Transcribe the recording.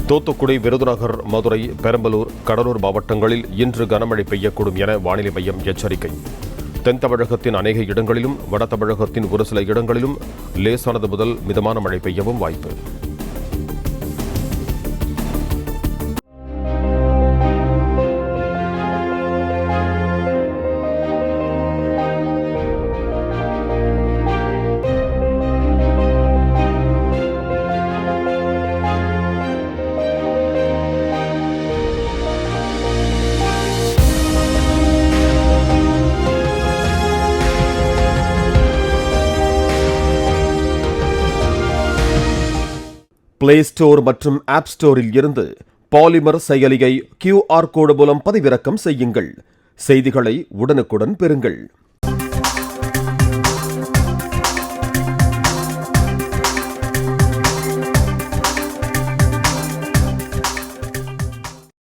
தூத்துக்குடி, விருதுநகர், மதுரை, பெரம்பலூர், கடலூர் மாவட்டங்களில் இன்று கனமழை பெய்யக்கூடும் என வானிலை மையம் எச்சரிக்கை. தென் தமிழகத்தின் அநேக இடங்களிலும், வட தமிழகத்தின் ஒரு சில இடங்களிலும் லேசானது முதல் மிதமான மழை பெய்யவும் வாய்ப்பு. பிளே ஸ்டோர் மற்றும் ஆப் ஸ்டோரில் இருந்து பாலிமர் செயலியை QR கோடு மூலம் பதிவிறக்கம் செய்யுங்கள். செய்திகளை உடனுக்குடன் பெறுங்கள்.